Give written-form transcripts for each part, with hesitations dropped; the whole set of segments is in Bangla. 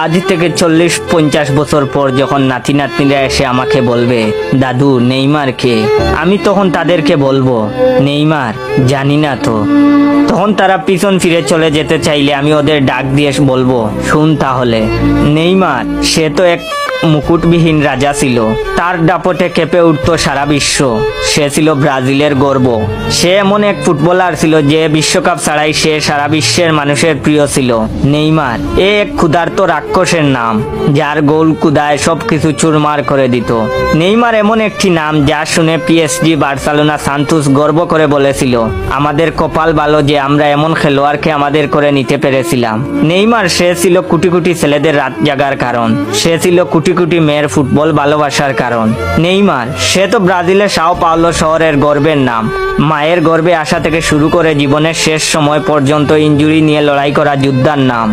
আজ থেকে 40-50 বছর পর যখন নাতি নাতনিরা এসে আমাকে বলবে, দাদু নেইমার কে, আমি তখন তাদেরকে বলবো, নেইমার জানি না তো। তখন তারা পিছন ফিরে চলে যেতে চাইলে আমি ওদের ডাক দিয়ে বলবো, শুন তাহলে, নেইমার সে তো এক মুকুটবিহীন রাজা ছিল। তার দাপটে কেঁপে উঠতো সারা বিশ্ব। সে ছিল ব্রাজিলের গর্ব। সে এমন এক ফুটবলার ছিল যে বিশ্বকাপ ছাড়াই সে সারা বিশ্বের মানুষের প্রিয় ছিল। নেইমার এ এক ক্ষুধার্ত রাক্ষসের নাম, যার গোল কুদায় সবকিছু চুরমার করে দিত। নেইমার এমন একটি নাম যা শুনে পিএসজি, বার্সেলোনা, সান্তোস গর্ব করে বলেছিল, আমাদের কপাল ভালো যে আমরা এমন খেলোয়াড়কে আমাদের করে নিতে পেরেছিলাম। নেইমার সে ছিল কোটি কোটি ছেলেদের রাত জাগার কারণ। সে ছিল কোটি কোটি মেয়ের ফুটবল ভালোবাসার কারণ। নেইমার সে তো ব্রাজিলের সাও পাওলো শহরের গর্বের নাম। মায়ের গর্ভে আসা থেকে শুরু করে জীবনের শেষ সময় পর্যন্ত ইনজুরি নিয়ে লড়াই করা যোদ্ধার নাম।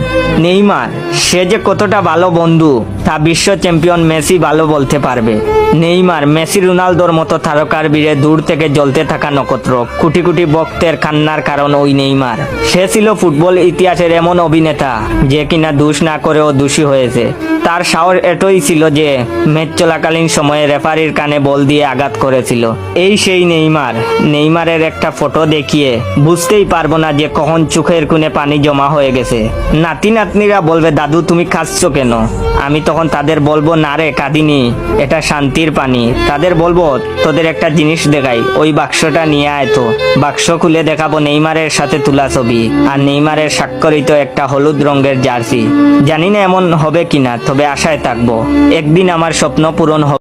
নেইমার সে যে কতটা ভালো বন্ধু তা বিশ্ব চ্যাম্পিয়ন মেসি ভালো বলতে পারবে। নেইমার মেসি, রোনালদোর মতো তারকার বীরে দূর থেকে জ্বলতে থাকা নক্ষত্র। কোটি কোটি ভক্তের কান্নার কারণ ওই নেইমার। সে ছিল ফুটবল ইতিহাসের এমন অভিনেতা যে কিনা দোষ না করেও দোষী হয়েছে। তার সাহস এতই ছিল যে ম্যাচ চলাকালীন সময়ে রেফারির কানে বল দিয়ে আঘাত করেছিল। এই সেই নেইমার। নেইমারের একটা ফটো দেখিয়ে বুঝতেই পারবো না যে কখন চোখের কোণে পানি জমা হয়ে গেছে। নাতি নাতনিরা বলবে, দাদু তুমি কাঁদছো কেন? আমি তখন তাদের বলবো, না রে কাঁদিনি, এটা শান্তির পানি। তাদের বলবো, তোদের একটা জিনিস দেখাই, ওই বাক্সটা নিয়ে আয় তো। বাক্স খুলে দেখাবো নেইমারের সাথে তোলা ছবি আর নেইমারের স্বাক্ষরিত একটা হলুদ রঙের জার্সি। জানি না এমন হবে কিনা, তবে আশায় থাকবো একদিন আমার স্বপ্ন পূরণ হবে।